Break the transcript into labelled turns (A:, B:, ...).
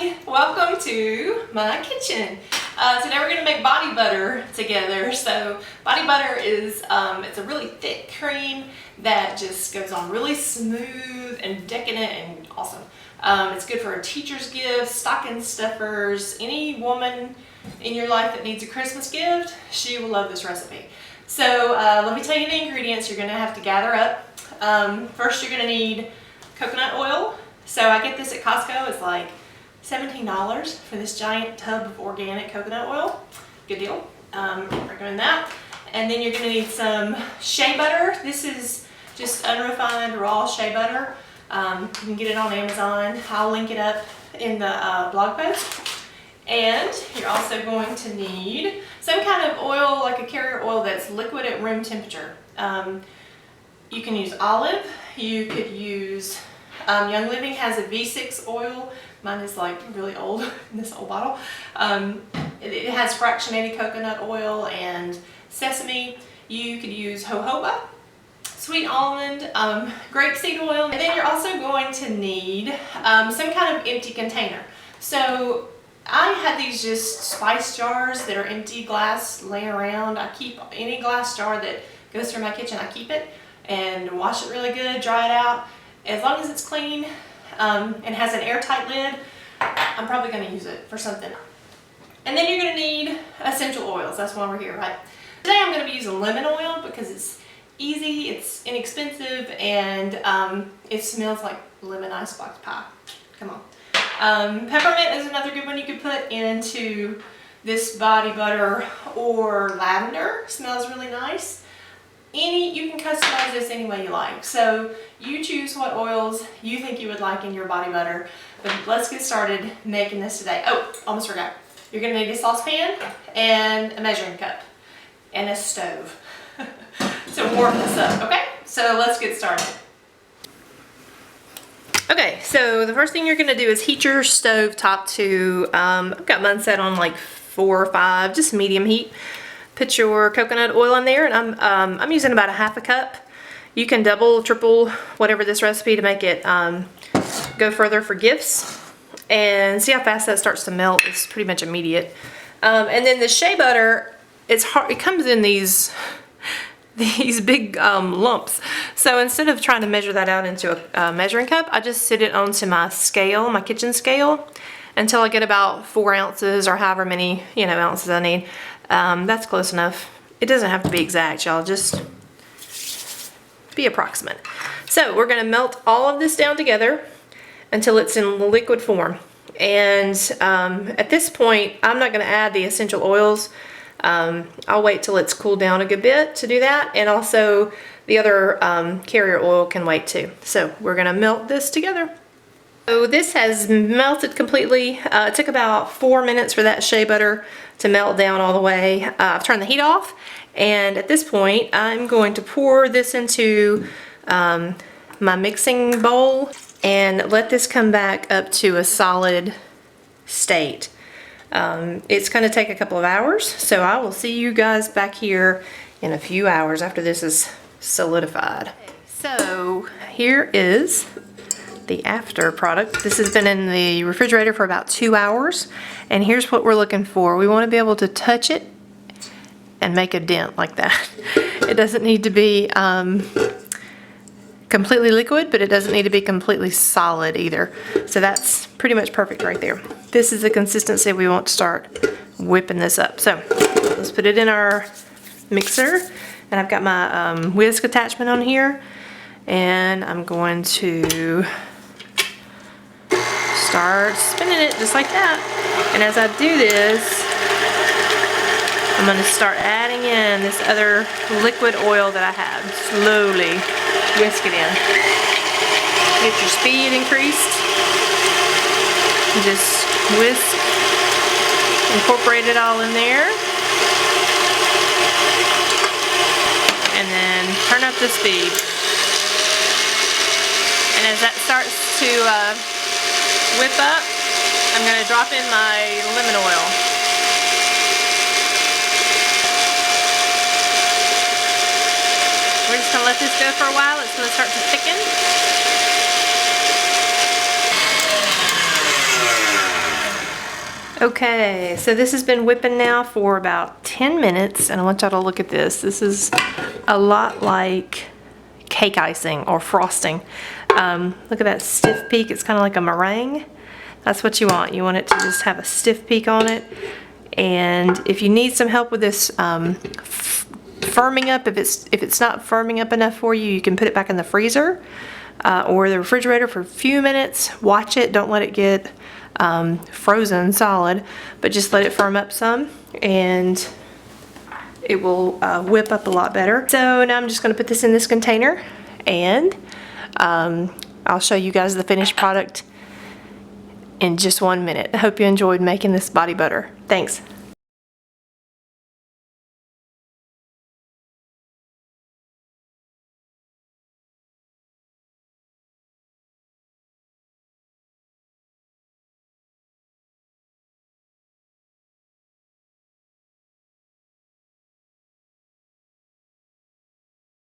A: Hi, welcome to my kitchen. Today we're going to make body butter together. So body butter is it's a really thick cream that just goes on really smooth and decadent and awesome. It's good for a teacher's gift, stocking stuffers, any woman in your life that needs a Christmas gift. She will love this recipe. So let me tell you the ingredients you're going to have to gather up. First you're going to need coconut oil. So I get this at Costco. It's like $17 for this giant tub of organic coconut oil. Good deal. Recommend that. And then you're going to need some shea butter. This is just unrefined raw shea butter. You can get it on Amazon. I'll link it up in the blog post. And you're also going to need some kind of oil, like a carrier oil that's liquid at room temperature. You can use olive. You could use Young Living has a V6 oil. Mine is like really old in this old bottle. It has fractionated coconut oil and sesame. You could use jojoba, sweet almond, grapeseed oil. And then you're also going to need some kind of empty container. So I had these just spice jars that are empty glass laying around. I keep any glass jar that goes through my kitchen, I keep it and wash it really good, dry it out. As long as it's clean and has an airtight lid, I'm probably going to use it for something. And then you're going to need essential oils. That's why we're here, right? Today I'm going to be using lemon oil because it's easy, it's inexpensive, and it smells like lemon icebox pie. Come on. Peppermint is another good one you could put into this body butter, or lavender. Smells really nice. You can customize this any way you like. So you choose what oils you think you would like in your body butter. But let's get started making this today. Oh, almost forgot. You're going to need a saucepan and a measuring cup and a stove to warm this up. Okay, so let's get started. Okay, so the first thing you're going to do is heat your stove top to, I've got mine set on like 4 or 5, just medium heat. Put your coconut oil in there, and I'm using about a half a cup. You can double, triple, whatever this recipe to make it go further for gifts. And see how fast that starts to melt. It's pretty much immediate. And then the shea butter, it's hard. It comes in these big lumps. So instead of trying to measure that out into a measuring cup, I just sit it onto my scale, my kitchen scale, until I get about 4 ounces or however many ounces I need. That's close enough. It doesn't have to be exact, y'all, just be approximate. So we're going to melt all of this down together until it's in liquid form. And at this point, I'm not going to add the essential oils. I'll wait till it's cooled down a good bit to do that. And also the other carrier oil can wait too. So we're going to melt this together. So this has melted completely. It took about 4 minutes for that shea butter to melt down all the way. I've turned the heat off, and at this point I'm going to pour this into my mixing bowl and let this come back up to a solid state. It's going to take a couple of hours, so I will see you guys back here in a few hours after this is solidified. So here is the after product. This has been in the refrigerator for about 2 hours, and here's what we're looking for. We want to be able to touch it and make a dent like that. It doesn't need to be completely liquid, but it doesn't need to be completely solid either. So that's pretty much perfect right there. This is the consistency we want to start whipping this up. So let's put it in our mixer, and I've got my whisk attachment on here, and I'm going to start spinning it just like that. And as I do this, I'm going to start adding in this other liquid oil that I have. Slowly whisk it in. Get your speed increased. Just whisk, incorporate it all in there. And then turn up the speed. And as that starts to whip up, I'm going to drop in my lemon oil. We're just going to let this go for a while. It's going to start to thicken. Okay, so this has been whipping now for about 10 minutes, and I want y'all to look at this. This is a lot like cake icing or frosting. Look at that stiff peak. It's kind of like a meringue. That's what you want. You want it to just have a stiff peak on it. And if you need some help with this firming up, if it's not firming up enough for you, you can put it back in the freezer or the refrigerator for a few minutes. Watch it. Don't let it get frozen solid, but just let it firm up some, and it will whip up a lot better. So now I'm just going to put this in this container, and I'll show you guys the finished product in just 1 minute. I hope you enjoyed making this body butter. Thanks.